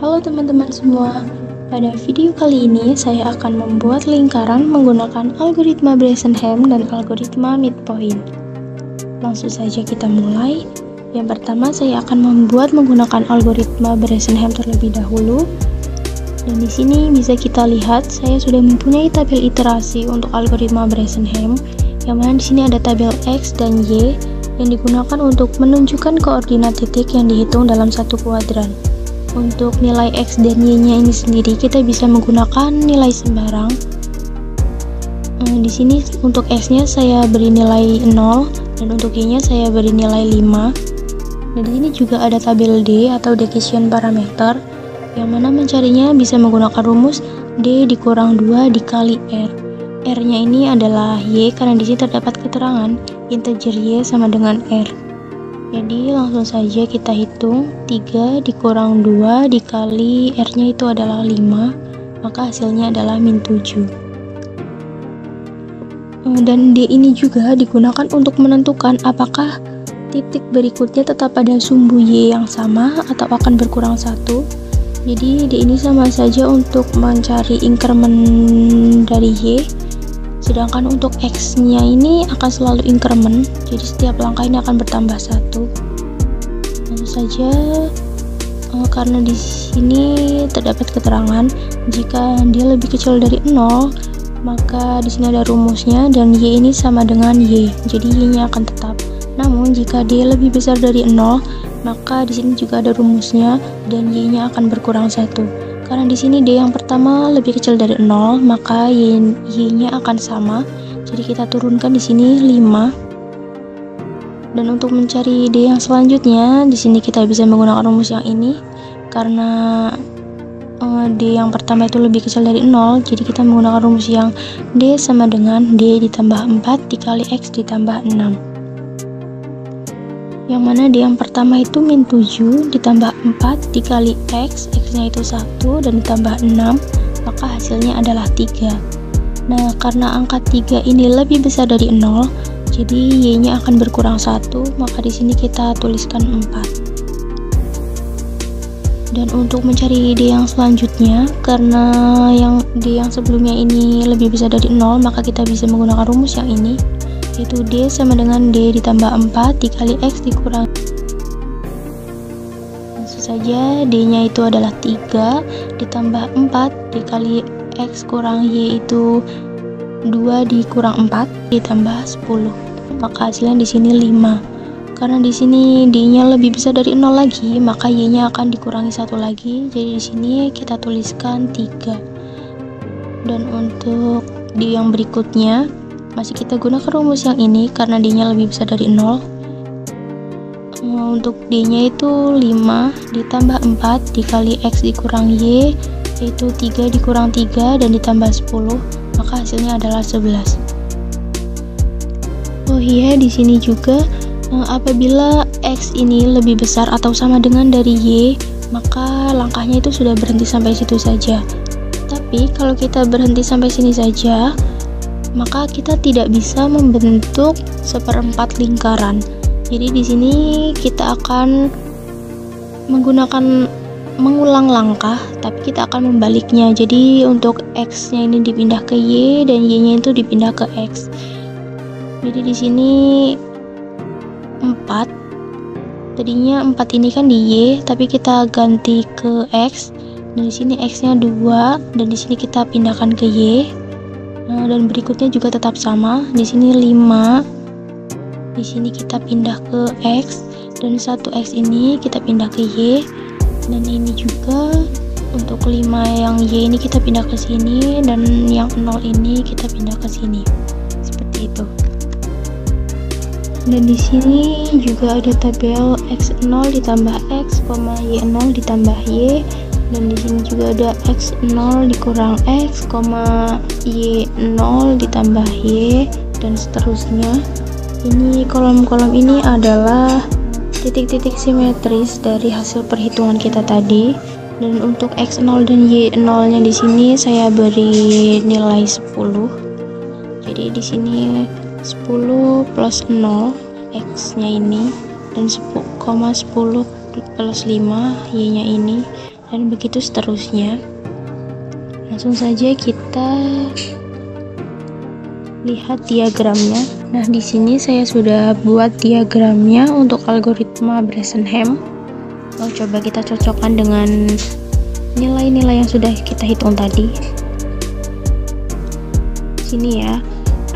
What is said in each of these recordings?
Halo teman-teman semua, pada video kali ini saya akan membuat lingkaran menggunakan algoritma Bresenham dan algoritma midpoint. Langsung saja kita mulai. Yang pertama saya akan membuat menggunakan algoritma Bresenham terlebih dahulu. Dan di sini bisa kita lihat saya sudah mempunyai tabel iterasi untuk algoritma Bresenham, yang mana di sini ada tabel X dan Y yang digunakan untuk menunjukkan koordinat titik yang dihitung dalam satu kuadran. Untuk nilai X dan Y-nya ini sendiri kita bisa menggunakan nilai sembarang. Di sini untuk X-nya saya beri nilai 0 dan untuk Y-nya saya beri nilai 5. Dan di sini juga ada tabel D atau decision parameter, yang mana mencarinya bisa menggunakan rumus D dikurang 2 dikali R. R-nya ini adalah Y karena di sini terdapat keterangan integer Y sama dengan R. Jadi langsung saja kita hitung 3 dikurang 2 dikali R-nya itu adalah 5, maka hasilnya adalah min 7. Dan D ini juga digunakan untuk menentukan apakah titik berikutnya tetap pada sumbu Y yang sama atau akan berkurang 1. Jadi D ini sama saja untuk mencari increment dari Y. Sedangkan untuk X-nya ini akan selalu increment, jadi setiap langkah ini akan bertambah 1. Tentu saja karena di sini terdapat keterangan jika dia lebih kecil dari 0, maka di sini ada rumusnya dan Y ini sama dengan Y, jadi Y-nya akan tetap. Namun jika dia lebih besar dari 0, maka di sini juga ada rumusnya dan Y-nya akan berkurang 1. Karena di sini D yang pertama lebih kecil dari 0, maka Y-nya akan sama. Jadi kita turunkan di sini 5. Dan untuk mencari D yang selanjutnya, di sini kita bisa menggunakan rumus yang ini. Karena D yang pertama itu lebih kecil dari 0, jadi kita menggunakan rumus yang D sama dengan D ditambah 4 dikali X ditambah 6. Yang mana D yang pertama itu min 7 ditambah 4 dikali X, X-nya itu 1 dan ditambah 6, maka hasilnya adalah 3. Nah, karena angka 3 ini lebih besar dari 0, jadi Y-nya akan berkurang 1, maka di sini kita tuliskan 4. Dan untuk mencari D yang selanjutnya, karena D yang sebelumnya ini lebih besar dari 0, maka kita bisa menggunakan rumus yang ini, yaitu D sama dengan D ditambah 4 dikali X dikurang. Langsung saja D-nya itu adalah 3 ditambah 4 dikali X kurang Y itu 2 dikurang 4 ditambah 10. Maka hasilnya di sini 5. Karena di sini D-nya lebih besar dari 0 lagi, maka Y-nya akan dikurangi 1 lagi. Jadi di sini kita tuliskan 3. Dan untuk D yang berikutnya masih kita gunakan rumus yang ini karena D-nya lebih besar dari 0. Untuk D-nya itu 5 ditambah 4 dikali X dikurang Y, yaitu 3 dikurang 3 dan ditambah 10, maka hasilnya adalah 11. Oh iya, di sini juga apabila X ini lebih besar atau sama dengan dari Y, maka langkahnya itu sudah berhenti sampai situ saja. Tapi kalau kita berhenti sampai sini saja, maka kita tidak bisa membentuk seperempat lingkaran. Jadi di sini kita akan mengulang langkah, tapi kita akan membaliknya. Jadi untuk X-nya ini dipindah ke Y dan Y-nya itu dipindah ke X. Jadi di sini 4. Tadinya 4 ini kan di Y, tapi kita ganti ke X. Dan di sini X-nya 2 dan di sini kita pindahkan ke Y. Dan berikutnya juga tetap sama, di sini 5, di sini kita pindah ke X, dan 1X ini kita pindah ke Y, dan ini juga untuk 5 yang Y ini kita pindah ke sini, dan yang 0 ini kita pindah ke sini, seperti itu. Dan di sini juga ada tabel X0 ditambah X, Y0 ditambah Y. Dan di sini juga ada X0 dikurang X, Y0 ditambah Y, dan seterusnya. Ini kolom-kolom ini adalah titik-titik simetris dari hasil perhitungan kita tadi. Dan untuk X0 dan Y0 nya di sini saya beri nilai 10. Jadi di sini 10 plus 0 X nya ini dan 10,10 plus 5 Y nya ini, dan begitu seterusnya. Langsung saja kita lihat diagramnya. Nah, di sini saya sudah buat diagramnya untuk algoritma Bresenham. Coba kita cocokkan dengan nilai-nilai yang sudah kita hitung tadi. Sini ya,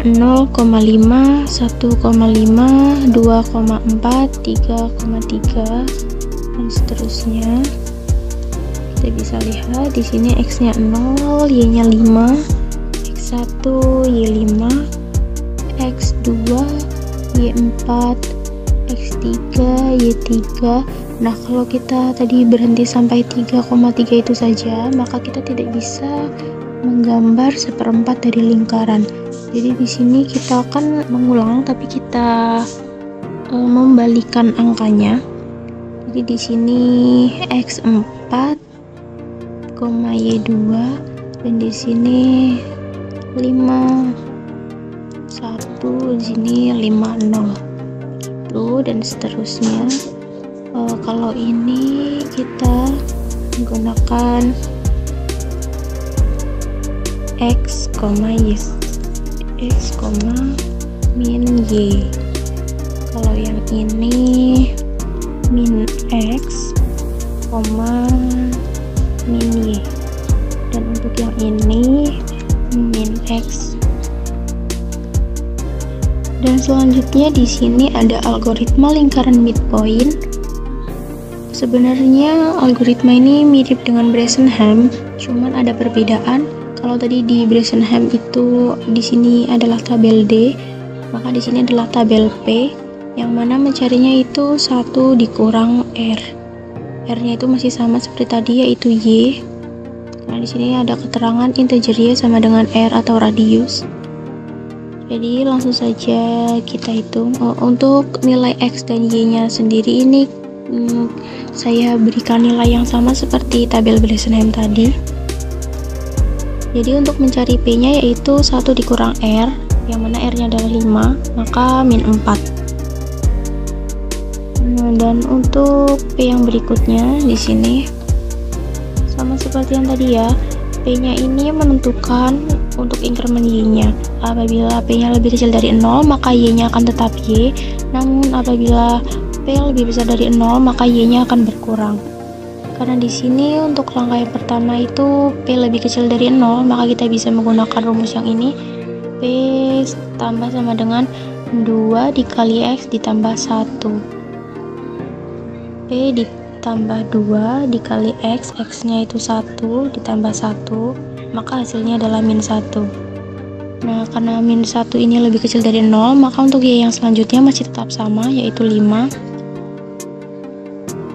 0,5, 1,5, 2,4, 3,3 dan seterusnya. Kita bisa lihat di sini x-nya 0, y-nya 5, x1, y5, x2, y4, x3, y3. Nah, kalau kita tadi berhenti sampai 3,3 itu saja, maka kita tidak bisa menggambar seperempat dari lingkaran. Jadi di sini kita akan mengulang, tapi kita membalikan angkanya. Jadi di sini x4, y2, dan di sini 5, 1, di sini 5, 0 gitu, dan seterusnya. Kalau ini kita menggunakan x, y, x, min y. Kalau yang ini min x, min y. Dan untuk yang ini min x. Dan selanjutnya di sini ada algoritma lingkaran midpoint. Sebenarnya algoritma ini mirip dengan Bresenham, cuman ada perbedaan. Kalau tadi di Bresenham itu di sini adalah tabel D, maka di sini adalah tabel P, yang mana mencarinya itu 1 dikurang R. R-nya itu masih sama seperti tadi, yaitu Y. Nah, di sini ada keterangan integer Y sama dengan R atau radius. Jadi langsung saja kita hitung. Untuk nilai X dan Y-nya sendiri ini saya berikan nilai yang sama seperti tabel Bresenham tadi. Jadi untuk mencari P-nya yaitu 1 dikurang R, yang mana R-nya adalah 5, maka min 4. Nah, dan untuk P yang berikutnya di sini sama seperti yang tadi ya. P-nya ini menentukan untuk increment Y-nya. Apabila P-nya lebih kecil dari 0, maka Y-nya akan tetap Y. Namun apabila P lebih besar dari 0, maka Y-nya akan berkurang. Karena di sini untuk langkah yang pertama itu P lebih kecil dari 0, maka kita bisa menggunakan rumus yang ini. P tambah sama dengan 2 dikali X ditambah 1. P ditambah 2 dikali X, X-nya itu 1 ditambah 1, maka hasilnya adalah min 1. Nah, karena min 1 ini lebih kecil dari 0, maka untuk Y yang selanjutnya masih tetap sama, yaitu 5.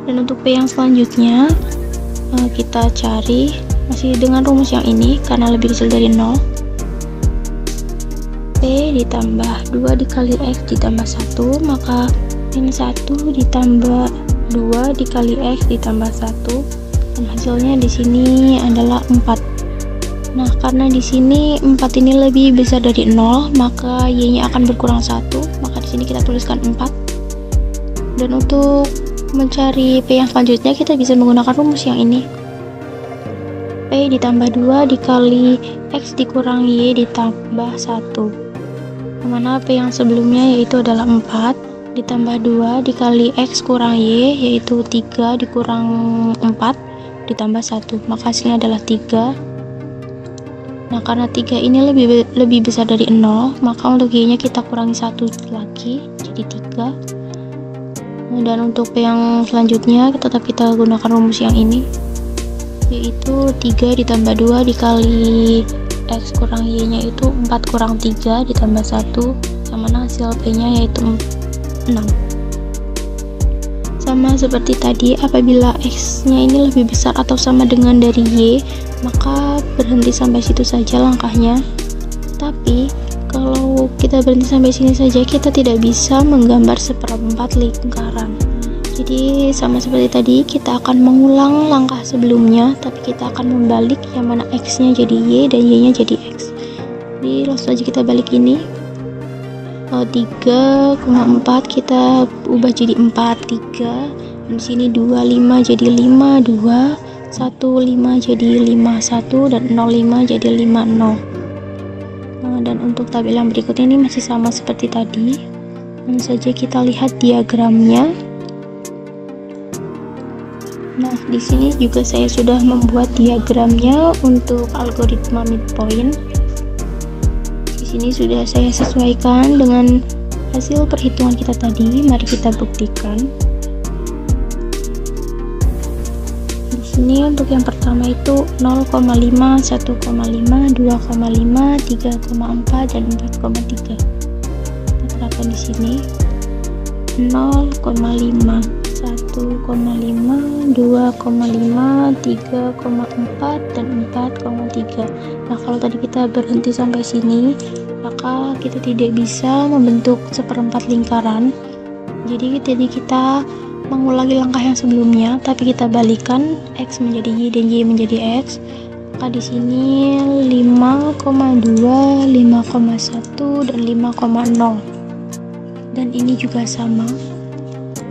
Dan untuk P yang selanjutnya kita cari masih dengan rumus yang ini, karena lebih kecil dari 0. P ditambah 2 dikali X ditambah 1, maka min 1 ditambah 2 dikali X ditambah 1, dan hasilnya di sini adalah 4. Nah, karena di sini 4 ini lebih besar dari 0, maka Y-nya akan berkurang 1, maka di sini kita tuliskan 4. Dan untuk mencari P yang selanjutnya kita bisa menggunakan rumus yang ini. P ditambah 2 dikali X dikurang Y ditambah 1, mana P yang sebelumnya yaitu adalah 4 ditambah 2 dikali X kurang Y, yaitu 3 dikurang 4 ditambah 1, maka hasilnya adalah 3. Nah, karena 3 ini lebih besar dari 0, maka untuk Y nya kita kurangi 1 lagi, jadi 3. Dan untuk P yang selanjutnya tetap kita gunakan rumus yang ini, yaitu 3 ditambah 2 dikali X kurang Y nya itu 4 kurang 3 ditambah 1, yang mana hasil P nya yaitu 6. Sama seperti tadi, apabila X nya ini lebih besar atau sama dengan dari Y, maka berhenti sampai situ saja langkahnya. Tapi kalau kita berhenti sampai sini saja, kita tidak bisa menggambar seperempat lingkaran. Jadi sama seperti tadi, kita akan mengulang langkah sebelumnya, tapi kita akan membalik, yang mana X nya jadi Y dan Y nya jadi X. Jadi langsung aja kita balik ini. 3,4 kita ubah jadi 4, 3. Di sini 25 jadi 5, 2, 15 jadi 51 dan 05 jadi 50. Dan untuk tabel yang berikutnya ini masih sama seperti tadi. Langsung saja kita lihat diagramnya. Nah, di sini juga saya sudah membuat diagramnya untuk algoritma midpoint. Di sini sudah saya sesuaikan dengan hasil perhitungan kita tadi. Mari kita buktikan. Di sini untuk yang pertama itu 0,5, 1,5, 2,5, 3,4 dan 4,3. Kita terapkan di sini 0,5, 1,5, 2,5, 3,4 dan 4,3. Nah, kalau tadi kita berhenti sampai sini, maka kita tidak bisa membentuk seperempat lingkaran. Jadi kita mengulangi langkah yang sebelumnya, tapi kita balikan X menjadi Y dan Y menjadi X. Maka di sini 5,2, 5,1 dan 5,0. Dan ini juga sama.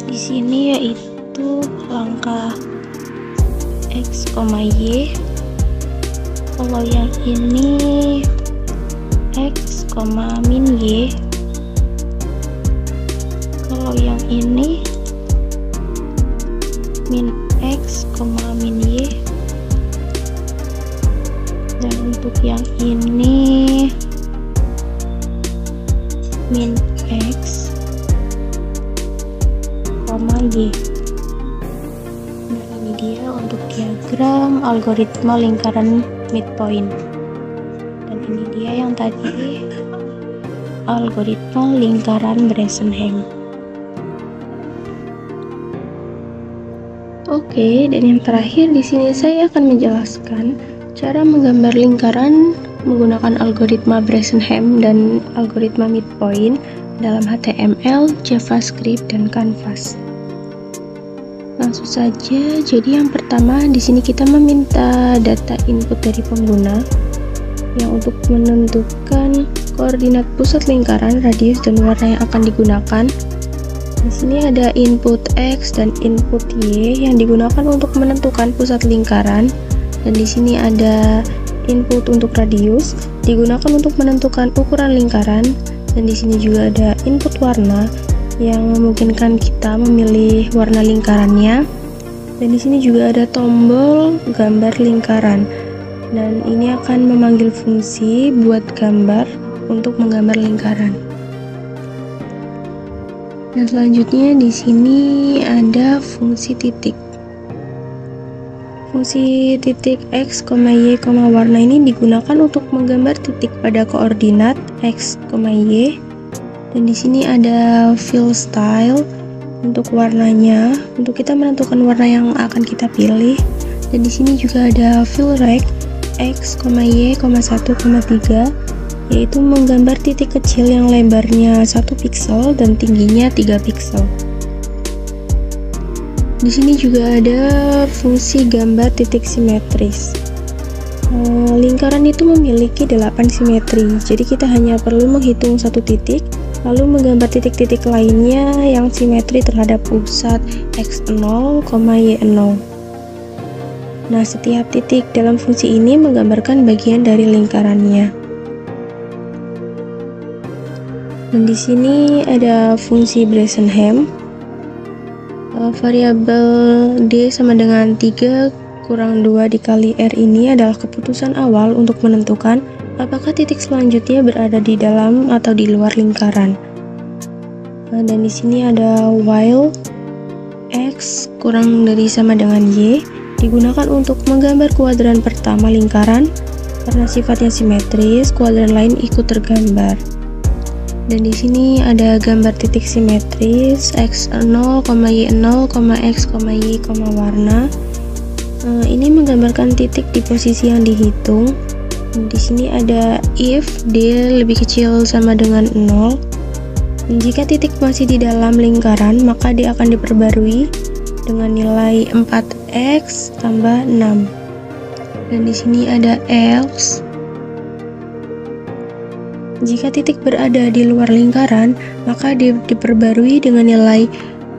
Di sini yaitu langkah X, Y. Kalau yang ini X, min Y. Kalau yang ini min X, min Y. Dan untuk yang ini min X, Y. Nah, ini dia untuk diagram algoritma lingkaran midpoint. Dan ini dia yang tadi algoritma lingkaran Bresenham. Oke, dan yang terakhir di sini saya akan menjelaskan cara menggambar lingkaran menggunakan algoritma Bresenham dan algoritma midpoint dalam HTML, JavaScript, dan Canvas. Langsung saja. Jadi yang pertama di sini kita meminta data input dari pengguna yang untuk menentukan koordinat pusat lingkaran, radius, dan warna yang akan digunakan. Di sini ada input X dan input Y yang digunakan untuk menentukan pusat lingkaran, dan di sini ada input untuk radius digunakan untuk menentukan ukuran lingkaran, dan di sini juga ada input warna yang memungkinkan kita memilih warna lingkarannya, dan di sini juga ada tombol gambar lingkaran, dan ini akan memanggil fungsi buat gambar untuk menggambar lingkaran. Dan selanjutnya di sini ada fungsi titik. Fungsi titik X, Y, warna ini digunakan untuk menggambar titik pada koordinat X, Y. Dan di sini ada fill style untuk warnanya, untuk kita menentukan warna yang akan kita pilih. Dan di sini juga ada fill rect X, Y, 1,3, yaitu menggambar titik kecil yang lebarnya 1 piksel dan tingginya 3 piksel. Di sini juga ada fungsi gambar titik simetris. Lingkaran itu memiliki 8 simetri, jadi kita hanya perlu menghitung satu titik, lalu menggambar titik-titik lainnya yang simetri terhadap pusat X0, Y0. Nah, setiap titik dalam fungsi ini menggambarkan bagian dari lingkarannya. Dan di sini ada fungsi Bresenham. Variabel D sama dengan 3 kurang 2 dikali R ini adalah keputusan awal untuk menentukan apakah titik selanjutnya berada di dalam atau di luar lingkaran. Dan di sini ada while X kurang dari sama dengan Y digunakan untuk menggambar kuadran pertama lingkaran. Karena sifatnya simetris, kuadran lain ikut tergambar. Dan di sini ada gambar titik simetris X0, Y0, X, Y, warna. Ini menggambarkan titik di posisi yang dihitung. Di sini ada if D lebih kecil sama dengan 0. Jika titik masih di dalam lingkaran, maka dia akan diperbarui dengan nilai 4x tambah 6. Dan di sini ada else. Jika titik berada di luar lingkaran, maka dia diperbarui dengan nilai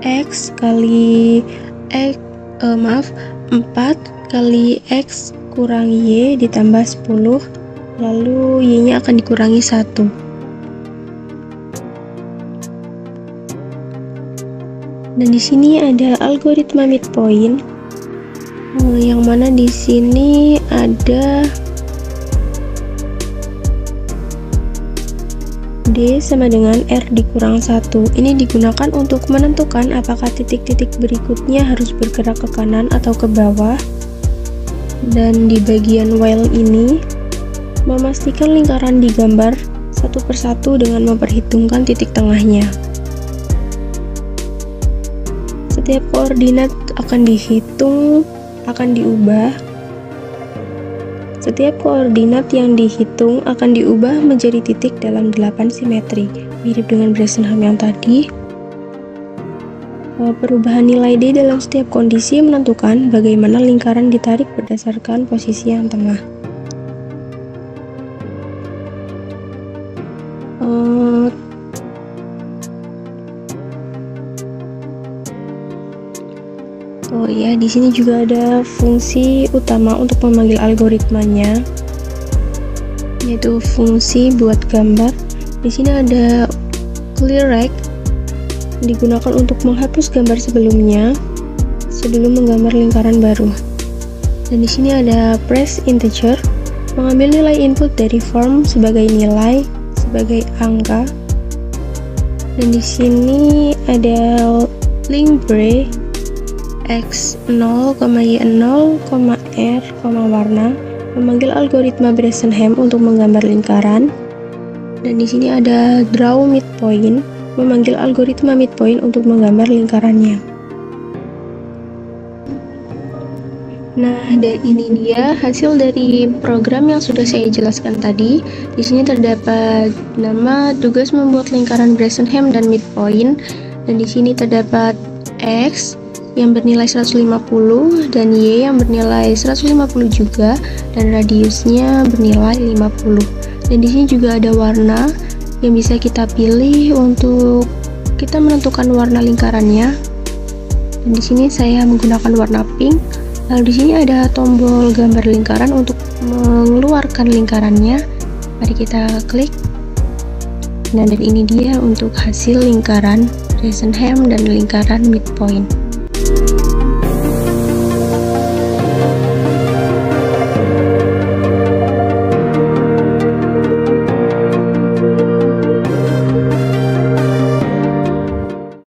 x kali 4 kali X kurang Y ditambah 10, lalu Y-nya akan dikurangi 1. Dan di sini ada algoritma midpoint, yang mana di sini ada D sama dengan R dikurang 1. Ini digunakan untuk menentukan apakah titik-titik berikutnya harus bergerak ke kanan atau ke bawah. Dan di bagian while ini, memastikan lingkaran digambar satu persatu dengan memperhitungkan titik tengahnya. Setiap koordinat akan dihitung, akan diubah. Setiap koordinat yang dihitung akan diubah menjadi titik dalam 8 simetri. Mirip dengan Bresenham yang tadi. Perubahan nilai D dalam setiap kondisi menentukan bagaimana lingkaran ditarik berdasarkan posisi yang tengah. Oh ya, di sini juga ada fungsi utama untuk memanggil algoritmanya, yaitu fungsi buat gambar. Di sini ada clear rect, digunakan untuk menghapus gambar sebelumnya sebelum menggambar lingkaran baru. Dan di sini ada press integer, mengambil nilai input dari form sebagai nilai, sebagai angka. Dan di sini ada link break X0, Y0, R, warna, memanggil algoritma Bresenham untuk menggambar lingkaran. Dan di sini ada draw midpoint, memanggil algoritma midpoint untuk menggambar lingkarannya. Nah, dan ini dia hasil dari program yang sudah saya jelaskan tadi. Di sini terdapat nama, tugas membuat lingkaran Bresenham dan midpoint. Dan di sini terdapat X yang bernilai 150 dan Y yang bernilai 150 juga, dan radiusnya bernilai 50. Dan di sini juga ada warna yang bisa kita pilih untuk kita menentukan warna lingkarannya. Dan di sini saya menggunakan warna pink. Lalu di sini ada tombol gambar lingkaran untuk mengeluarkan lingkarannya. Mari kita klik. Nah, dan ini dia untuk hasil lingkaran Bresenham dan lingkaran midpoint.